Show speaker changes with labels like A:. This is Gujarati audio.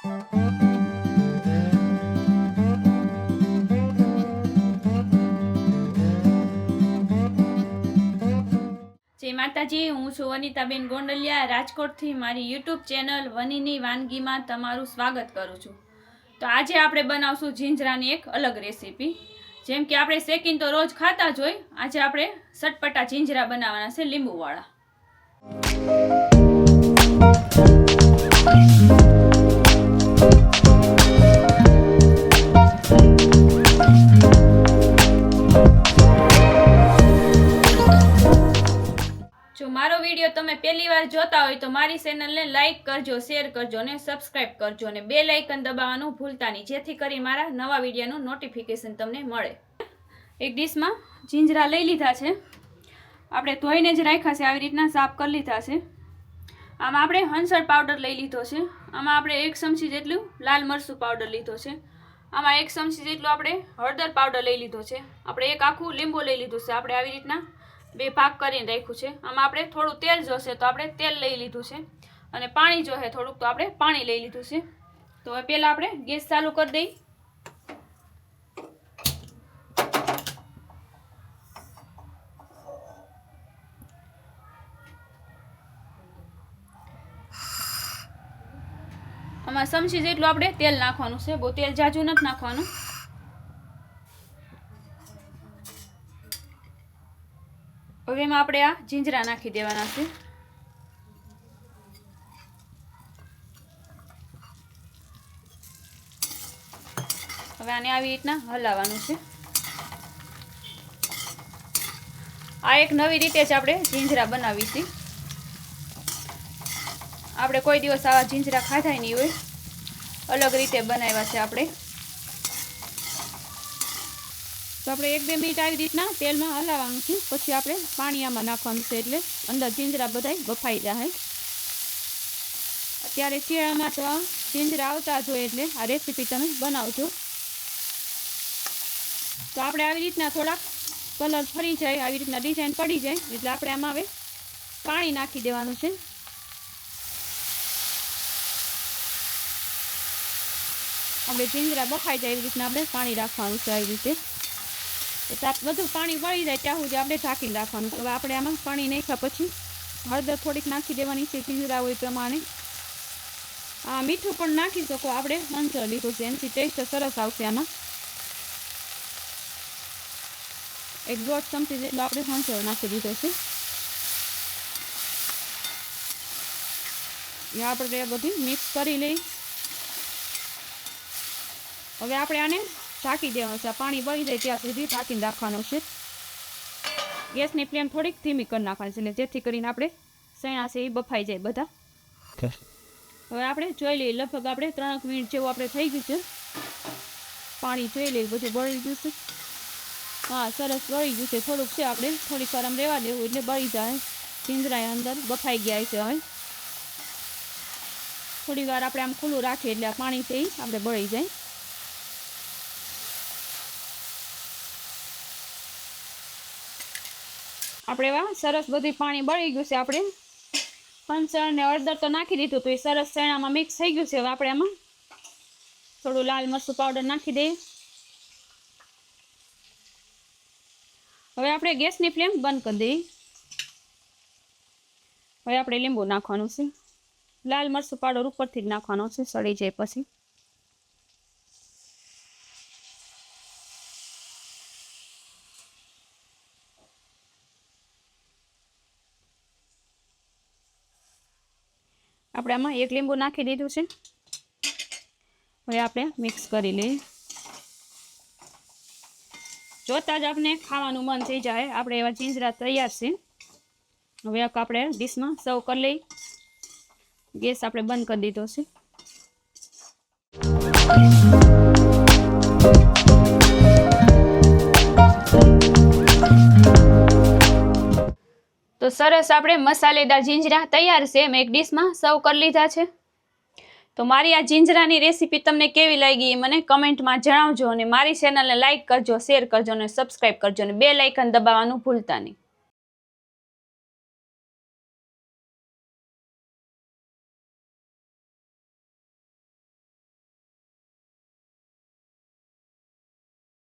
A: જય માતાજી, હું છું વનિતાબેન ગોંડલિયા રાજકોટથી. મારી યુટ્યુબ ચેનલ વનીની વાનગીમાં તમારું સ્વાગત કરું છું. તો આજે આપણે બનાવશું જીંજરાની એક અલગ રેસીપી. જેમ કે આપણે શેકીને તો રોજ ખાતા જ હોય, આજે આપણે ચટપટા જીંજરા બનાવવાના છે, લીંબુવાળા. જો મારો વિડીયો તમે પહેલી વાર જોતા હોય તો મારી ચેનલને લાઈક કરજો, શેર કરજો અને સબસ્ક્રાઈબ કરજો અને બેલ આઇકન દબાવવાનું ભૂલતા નહીં, જેથી કરી મારા નવા વિડીયોનું નોટિફિકેશન તમને મળે. એક ડીશમાં જીંજરા લઈ લીધા છે, આપણે ધોઈને જ રાખ્યા છે, આવી રીતના સાફ કરી લીધા છે. આમાં આપણે હંસળ પાવડર લઈ લીધો છે, આમાં આપણે 1 ચમચી જેટલું લાલ મરચું પાવડર લીધો છે, આમાં 1 ચમચી જેટલું આપણે હળદર પાવડર લઈ લીધો છે, આપણે એક આખું લીંબુ લઈ લીધું છે, આપણે આવી રીતના 2 ભાગ કરીને રાખ્યું છે. આમાં આપણે થોડું તેલ જોશે તો આપણે તેલ લઈ લીધું છે અને પાણી જોશે થોડુંક તો આપણે પાણી લઈ લીધું છે. તો હવે પહેલાં આપણે ગેસ ચાલુ કરી દઈએ. આમાં ચમચી જેટલું આપણે તેલ નાખવાનું છે, બહુ તેલ જાજુ નથી નાખવાનું. હવે એમાં આપણે આ જીંજરા નાખી દેવાના છે. હવે આને આવી રીતના હલાવવાનું છે. આ એક નવી રીતે જ આપણે જીંજરા બનાવી છે. આપણે કોઈ દિવસ આવા જીંજરા ખાધા નહીં હોય, અલગ રીતે બનાવ્યા છે આપણે. તો આપણે 1-2 મિનિટ આવી રીતના તેલમાં હલાવવાનું છે, પછી આપણે પાણી આમાં નાખવાનું છે, એટલે અંદર જીંજરા બધાય બફાઈ જાય. અત્યારે શિયાળામાં તો આ જીંજરા આવતા જ હોય, એટલે આ રેસીપી તમે બનાવજો. તો આપણે આવી રીતના થોડાક કલર ફરી જાય, આવી રીતના ડિઝાઇન પડી જાય, એટલે આપણે આમાં હવે પાણી નાખી દેવાનું છે. આપણે જીંજરા બફાઈ જાય એવી રીતના આપણે પાણી રાખવાનું છે, આવી રીતે. બધું પાણી વળી જાય ત્યાં સુધી આપણે ઢાંકીને રાખવાનું. હવે આપણે આમાં પાણી નાખ્યા પછી હળદર થોડીક નાખી દેવાની છે, જીંજરા હોય પ્રમાણે. મીઠું પણ નાખી શકો, આપણે હંસળ લીધું છે, એનાથી ટેસ્ટ સરસ આવશે. આમાં 1-1.5 ચમચી જેટલો આપણે હંસળ નાખી દીધો છે. આપણે બધું મિક્સ કરી લઈ. હવે આપણે આને ઢાંકી દેવાનું છે, પાણી બળી જાય ત્યાં સુધી ઢાંકીને રાખવાનું છે. ગેસની ફ્લેમ થોડીક ધીમી કરી નાખવાની છે, જેથી કરીને આપણે સૈણા છે એ બફાઈ જાય બધા. હવે આપણે જોઈ લઈએ, લગભગ આપણે 3 મિનિટ જેવું આપણે થઈ ગયું છે. પાણી જોઈ લઈએ, બધું બળી ગયું છે. હા, સરસ બળી ગયું છે. થોડુંક છે, આપણે થોડીક વાર આમ રહેવા દેવું એટલે બળી જાય. જીંજરા અંદર બફાઈ ગયા છે. હવે થોડી વાર આપણે આમ ખુલ્લું રાખીએ એટલે આ પાણી છે એ આપણે બળી જાય. આપણે એવા સરસ બધું પાણી બળી ગયું છે. આપણે હંસળ ને હળદર તો નાખી દીધું તો એ સરસ ચણામાં મિક્સ થઈ ગયું છે. હવે આપણે આમાં થોડું લાલ મરચું પાવડર નાખી દઈએ. હવે આપણે ગેસની ફ્લેમ બંધ કરી દઈએ. હવે આપણે લીંબુ નાખવાનું છે. લાલ મરચું પાવડર ઉપરથી જ નાખવાનો છે, સડી જાય પછી. આપણે આમાં 1 લીંબુ નાખી દીધું છે. હવે આપણે મિક્સ કરી લઈએ. જોતાં જ આપણે ખાવાનું મન થઈ જાય. આપણે એવા જીંજરા તૈયાર છે. હવે આપણે ડીશમાં સર્વ કરી લઈએ. ગેસ આપણે બંધ કરી દીધો છે. તો સરસ આપણે મસાલેદાર જીંજરા તૈયાર છે. મેં એક ડીશમાં સર્વ કરી લીધા છે. તો મારી આ જીંજરાની રેસીપી તમને કેવી લાગી એ મને કમેન્ટમાં જણાવજો અને મારી ચેનલને લાઈક કરજો, શેર કરજો અને સબસ્ક્રાઈબ કરજો અને બેલ આઇકન દબાવવાનું ભૂલતા નહીં.